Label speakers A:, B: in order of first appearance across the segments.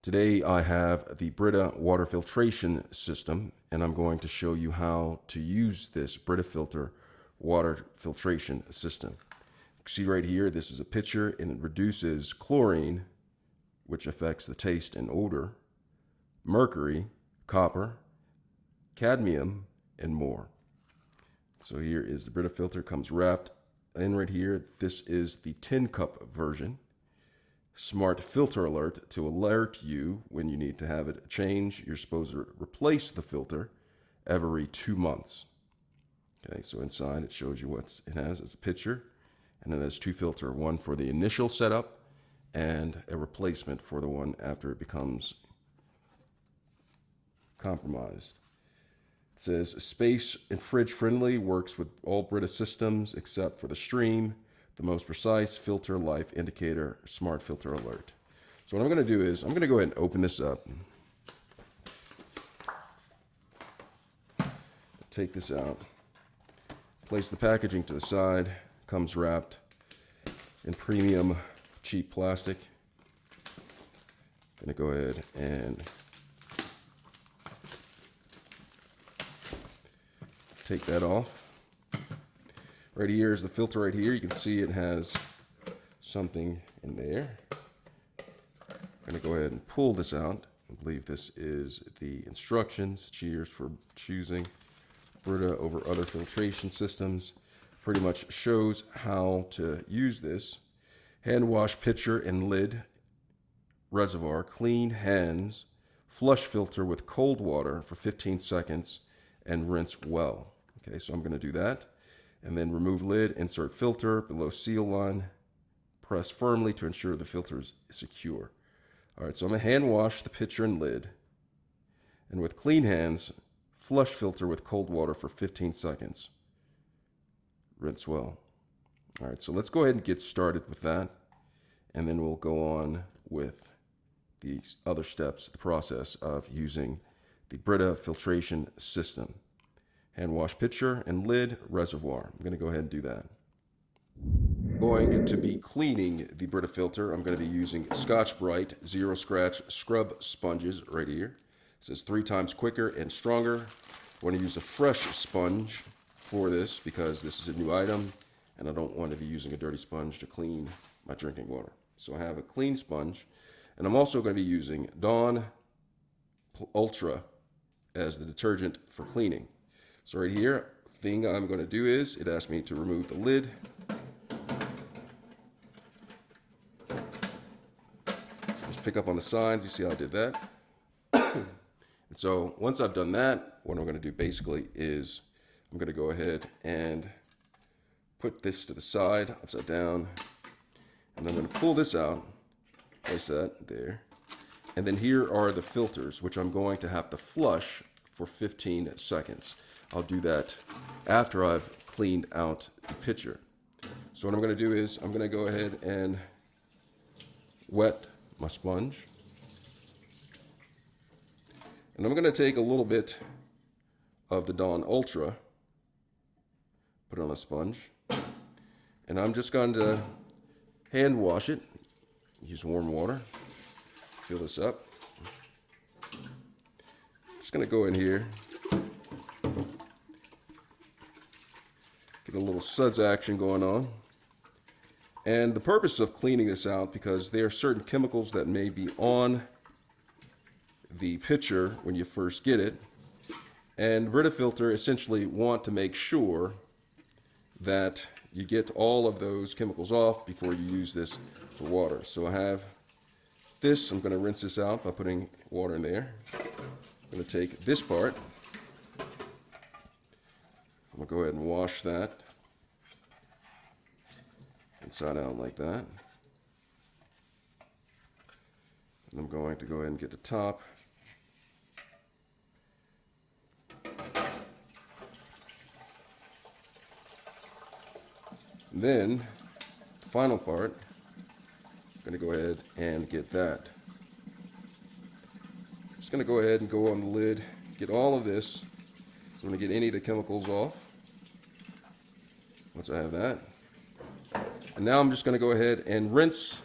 A: Today I have the Brita water filtration system, and I'm going to show you how to use this Brita filter water filtration system. You see right here, this is a pitcher, and it reduces chlorine, which affects the taste and odor, mercury, copper, cadmium, and more. So here is the Brita filter, comes wrapped in right here. This is the 10-cup version. Smart filter alert to alert you when you need to have it changed. You're supposed to replace the filter every 2 months. Okay, so inside it shows you what it has as a pitcher, and it has two filters, one for the initial setup and a replacement for the one after it becomes compromised. It says space and fridge friendly, works with all Brita systems except for the stream. The most precise filter life indicator, smart filter alert. So what I'm going to do is I'm going to go ahead and open this up. Take this out. Place the packaging to the side. Comes wrapped in premium cheap plastic. Going to go ahead and take that off. Right here is the filter right here. You can see it has something in there. I'm going to go ahead and pull this out. I believe this is the instructions. Cheers for choosing Brita over other filtration systems. Pretty much shows how to use this. Hand wash pitcher and lid, reservoir, clean hands, flush filter with cold water for 15 seconds, and rinse well. Okay, so I'm going to do that. And then remove lid, insert filter below seal line, press firmly to ensure the filter is secure. All right, so I'm going to hand wash the pitcher and lid, and with clean hands, flush filter with cold water for 15 seconds. Rinse well. All right, so let's go ahead and get started with that, and then we'll go on with these other steps, the process of using the Brita filtration system. Hand wash pitcher and lid, reservoir. I'm going to go ahead and do that. Going to be cleaning the Brita filter, I'm going to be using Scotch-Brite Zero Scratch scrub sponges right here. It says 3 times quicker and stronger. I want to use a fresh sponge for this because this is a new item and I don't want to be using a dirty sponge to clean my drinking water. So I have a clean sponge, and I'm also going to be using Dawn Ultra as the detergent for cleaning. So right here, thing I'm going to do is, it asks me to remove the lid. Just pick up on the sides, you see how I did that? And so once I've done that, what I'm going to do basically is I'm going to go ahead and put this to the side, upside down, and I'm going to pull this out, place that there. And then here are the filters, which I'm going to have to flush for 15 seconds. I'll do that after I've cleaned out the pitcher. So what I'm going to do is I'm going to go ahead and wet my sponge. And I'm going to take a little bit of the Dawn Ultra, put it on a sponge, and I'm just going to hand wash it. Use warm water. Fill this up. Just going to go in here. Get a little suds action going on. And the purpose of cleaning this out, because there are certain chemicals that may be on the pitcher when you first get it. And Brita filter essentially want to make sure that you get all of those chemicals off before you use this for water. So I have this. I'm going to rinse this out by putting water in there. I'm going to take this part. I'm going to go ahead and wash that inside out like that. And I'm going to go ahead and get the top. And then the final part, I'm going to go ahead and get that. Just going to go ahead and go on the lid, get all of this. So I'm going to get any of the chemicals off. Once I have that. And now I'm just going to go ahead and rinse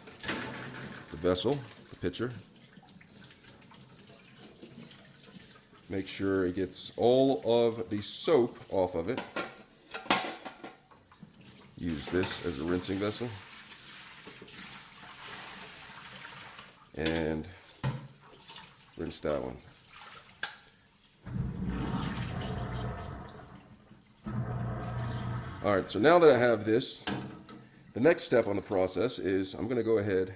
A: the vessel, the pitcher. Make sure it gets all of the soap off of it. Use this as a rinsing vessel. And rinse that one. All right, so now that I have this, the next step on the process is I'm going to go ahead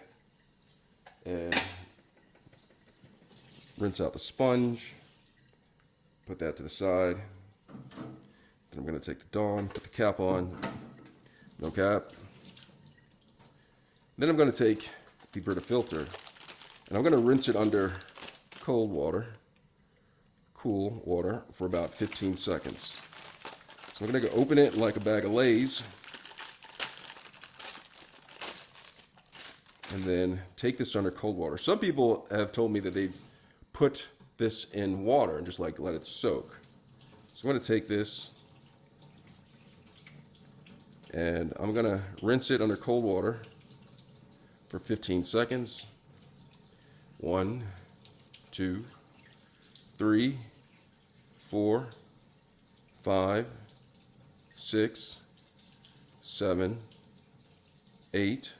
A: and rinse out the sponge, put that to the side. Then I'm going to take the Dawn, put the cap on, no cap. Then I'm going to take the Brita filter and I'm going to rinse it under cold water, cool water, for about 15 seconds. So I'm going to go open it like a bag of Lay's and then take this under cold water. Some people have told me that they've put this in water and just like let it soak. So I'm going to take this and I'm going to rinse it under cold water for 15 seconds. 1, 2, 3, 4, 5, 6, 7, 8,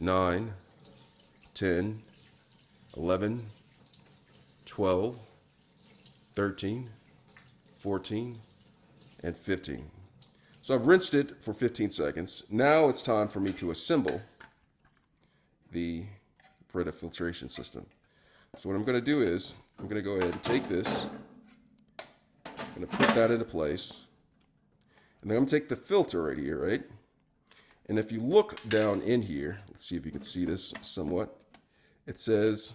A: 9, 10, 11, 12, 13, 14, and 15. So I've rinsed it for 15 seconds. Now it's time for me to assemble the Brita filtration system. So what I'm going to do is I'm going to go ahead and take this. I'm going to put that into place. And then I'm going to take the filter right here, right? And if you look down in here, let's see if you can see this somewhat. It says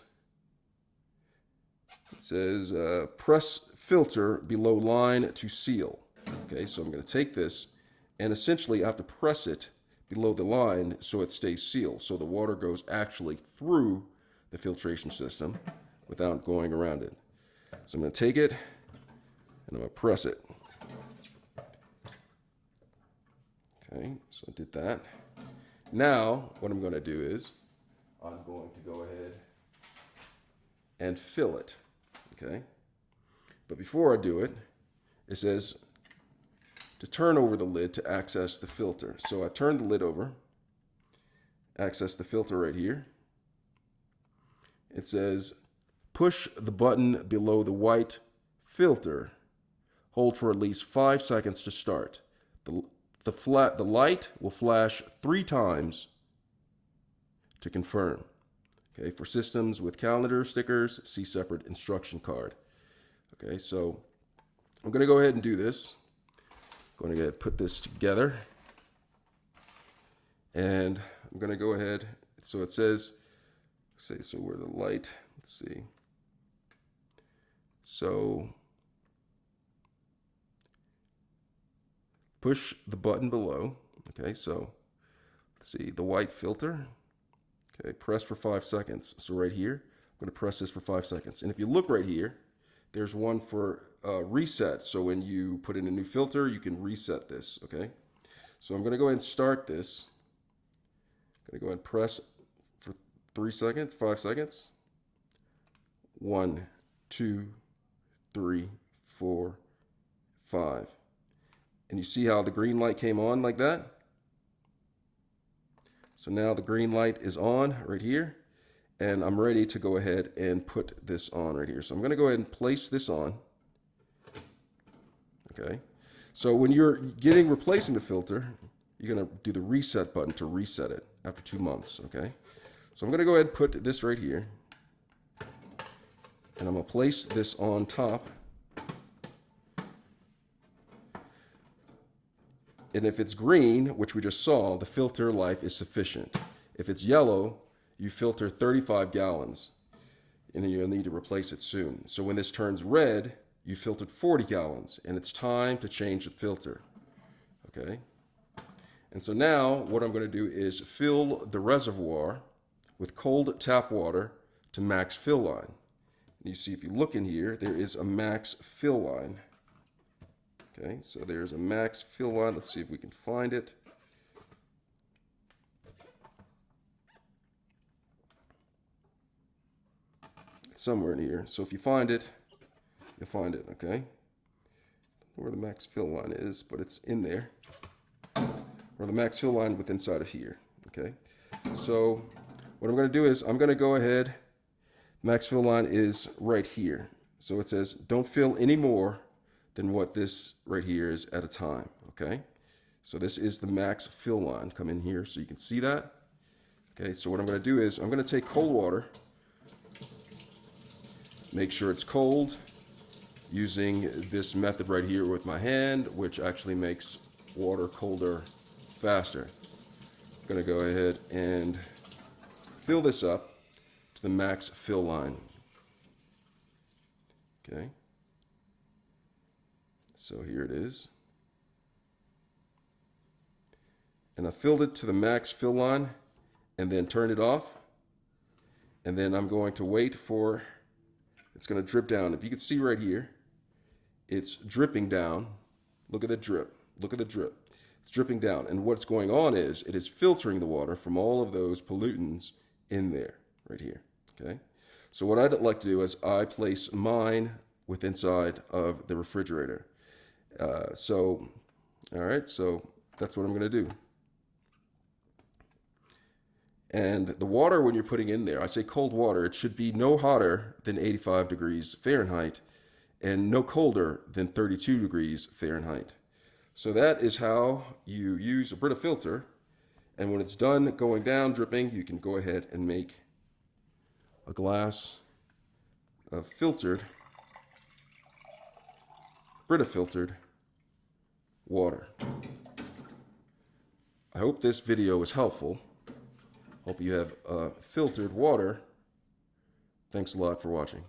A: press filter below line to seal. Okay, so I'm going to take this and essentially I have to press it below the line so it stays sealed. So the water goes actually through the filtration system without going around it. So I'm going to take it and I'm going to press it. Okay, so I did that. Now, what I'm going to do is I'm going to go ahead and fill it. Okay, but before I do it, it says to turn over the lid to access the filter. So I turn the lid over, access the filter right here. It says push the button below the white filter. Hold for at least 5 seconds to start. The light will flash 3 times to confirm. Okay, for systems with calendar stickers, see separate instruction card. Okay, so I'm going to go ahead and do this. I'm going to go ahead and put this together. And I'm going to go ahead. So it says, so where the light, let's see. So push the button below. Okay, so let's see, the white filter. Okay, press for 5 seconds. So right here, I'm going to press this for 5 seconds. And if you look right here, there's one for reset. So when you put in a new filter, you can reset this. Okay, so I'm going to go ahead and start this. I'm going to go ahead and press for 3 seconds, 5 seconds. 1, 2, 3, 4, 5. And you see how the green light came on like that? So now the green light is on right here, and I'm ready to go ahead and put this on right here. So I'm going to go ahead and place this on. Okay. So when you're replacing the filter, you're going to do the reset button to reset it after 2 months. Okay. So I'm going to go ahead and put this right here, and I'm going to place this on top. And if it's green, which we just saw, the filter life is sufficient. If it's yellow, you filter 35 gallons, and then you'll need to replace it soon. So when this turns red, you filtered 40 gallons, and it's time to change the filter. Okay? And so now what I'm going to do is fill the reservoir with cold tap water to max fill line. And you see, if you look in here, there is a max fill line. Okay, so there's a max fill line. Let's see if we can find it. It's somewhere in here. So if you find it, find it, okay? I don't know where the max fill line is, but it's in there. Or the max fill line with inside of here, okay? So what I'm going to do is I'm going to go ahead, max fill line is right here. So it says don't fill any more than what this right here is at a time, okay? So this is the max fill line. Come in here so you can see that. Okay, so what I'm going to do is I'm going to take cold water, make sure it's cold, using this method right here with my hand, which actually makes water colder faster. I'm going to go ahead and fill this up to the max fill line. Okay, so here it is. And I filled it to the max fill line and then turn it off. And then I'm going to wait for, it's going to drip down. If you can see right here, it's dripping down. Look at the drip. Look at the drip. It's dripping down. And what's going on is it is filtering the water from all of those pollutants in there, right here. Okay. So what I'd like to do is I place mine with inside of the refrigerator. All right, so that's what I'm going to do. And the water, when you're putting in there, I say cold water, it should be no hotter than 85 degrees Fahrenheit and no colder than 32 degrees Fahrenheit. So that is how you use a Brita filter. And when it's done going down, dripping, you can go ahead and make a glass of filtered, Brita filtered water. I hope this video was helpful. Hope you have filtered water. Thanks a lot for watching.